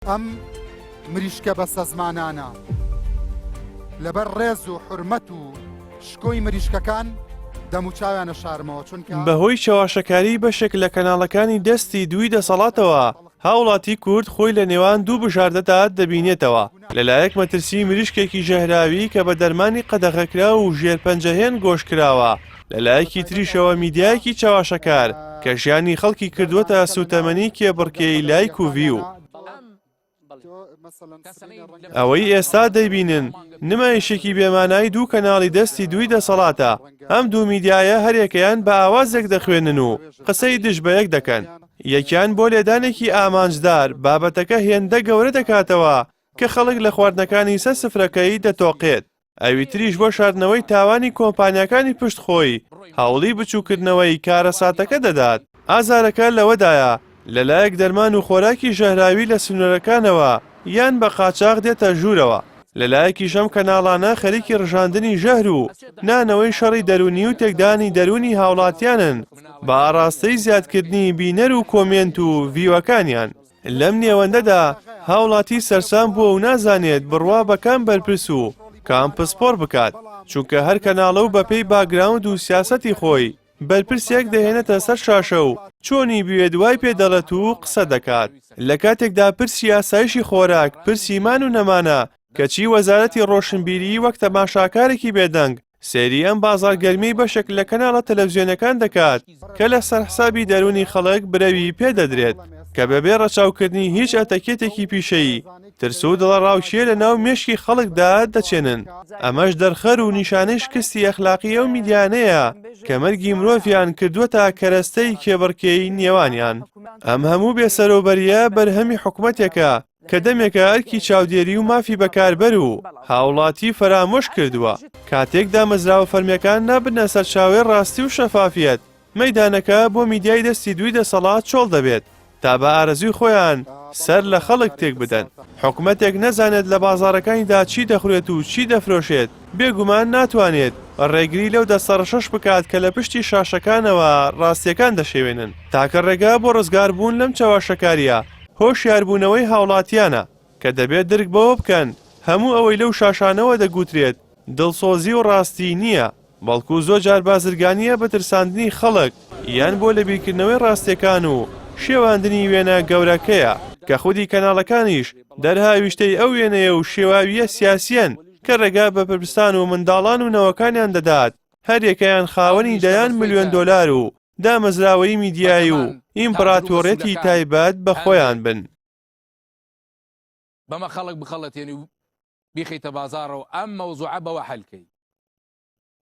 ئەم مریشکە بەسە زمانانە لەبەر ڕێز و حورمەت و شکۆی مریشکەکان دەم و چاویانە شارمەوە چونکە بەهۆی شەواشەکاری بەشێک لە کەناڵەکانی دەستی دووی دەسەڵاتەوە هاوڵاتی کورد خۆی لە نێوان دوو بژاردەدا دەبینێتەوە لەلایەک مەترسی مریشکێکی ژەهراوی کە بە دەرمانی قەدەغەکرا و ژێرپەنجەهێن گۆشکراوە لەلایەکی تریشەوە میدیایەکی چاواشەکار کە ژیانی خەڵکی کردووەتە سوتەمەنی کێبڕکێی لایک و ڤیو ئەوەی ئێستا دەیبینن نمایشێکی بێمانای دوو کەناڵی دەستی دووی دەسەڵاتە ئەم دوو میدیایە هەرێکەیان بە ئاوازێک دەخوێنن و قسەی دژ بە یەک دەکەن یەکیان بۆ لێدانێکی ئامانجدار بابەتەکە هێندە گەورە دەکاتەوە کە خەڵک لە خواردنەکانی سەر سفرەکەی دەتۆقێت ئەوی تریش بۆ شاردنەوەی تاوانی کۆمپانیەکانی پشتخۆی هەوڵی بچووکردنەوەی کارەساتەکە دەدات ئازارەکە لەوەدایە لەلایەک دەرمان و خۆراکی ژەهراوی لە سنوورەکانەوە یان بە قاچاق دێتە ژوورەوە لەلایەکی شەم کەناڵانە خەریکی ڕژاندنی ژەهر و نانەوەی شەڕی دەرونی و تێکدانی دەرونی هاوڵاتیانن بە ئاراستەی زیادکردنی بینەر و کۆمێنت و ڤیوەکانیان لەم نێوەندەدا هاوڵاتی سەرسام بووە و نازانێت بڕوا بە کام بەرپرس و کام پسپۆر بکات چونکە هەر کەناڵە و بەپێی باگراوند و سیاسەتی خۆی بەرپرسێک دەهێنێتە سەر شاشە و چۆنی بوێ دوای پێدەڵێت و قسە دەکات لە کاتێکدا پرسی یاسایشی خۆراک پرسی مان و نەمانە کەچی وەزارەتی ڕۆشنبیری وەک تەماشاکارێکی بێدەنگ سێری ئەم بازاڕگەرمی بەشێک لە کەناڵە تەلەڤیزیۆنەکان دەکات کە لە سەرحسابی دەرونی خەڵک برەوی پێدەدرێت کە بەبێ ڕەچاوکردنی هیچ ئەتەکێتێکی پیشەیی ترس و دڵەڕاوچیە لە ناو مێشکی خەڵکدا دەچێنن ئەمەش دەرخەر و نیشانەی شکستی ئەخلاقی ئەو میدیانەیە کە مەرگی مرۆڤیان کردووەتە کەرەستەی کێبڕکێی نێوانیان ئەم هەموو بێسەرۆبەریە بەرهەمی حکومەتێکە کە دەمێکە ئەرکی چاودێری و مافی بەکاربەر و هاوڵاتی فەرامۆش کردووە کاتێکدا مەزراوە فەرمیەکان نابنە سەر چاوەی ڕاستی و شەفافیەت مەیدانەکە بۆ میدیای دەستی دووی دەسەڵات چۆڵ دەبێت تا بە ئارەزوی خۆیان سەر لە خەڵک تێک بدەن حکومەتێک نەزانێت لە بازاڕەکانیدا چی دەخورێت و چی دەفرۆشێت بێگومان ناتوانێت ڕێگری لەو دەسەڕەشەش بکات کە لە پشتی شاشەکانەوە ڕاستیەکان دەشێوێنن تاکە ڕێگا بۆ ڕزگاربوون لەم چاواشەکاریە هۆشیاربوونەوەی هاوڵاتیانە کە دەبێت درک بەوە بکەن هەموو ئەوەی لەو شاشانەوە دەگوترێت دڵسۆزی و ڕاستی نییە بەڵکو زۆر جار بازرگانیە بە ترساندنی خەڵک یان بۆ لەبیرکردنەوەی ڕاستیەکان و شێواندنی وێنە گەورەکەیە کە خودی کەناڵەکانیش دەرهاویشتەی ئەو وێنەیە و شێواویە سیاسیەن کە ڕێگا بە پرپستان و منداڵان و نەوەکانیان دەدات هەرێکەیان خاوەنی دەیان ملیۆن دۆلار و دامەزراوەی میدیایی و ئیمپراتۆڕێتی تایبەت بە خۆیان بن بەمە خەڵک بخەڵەتێنی و بیخیتە بازاڕەوە ئەم مەوزوعە بەوە حەلکەی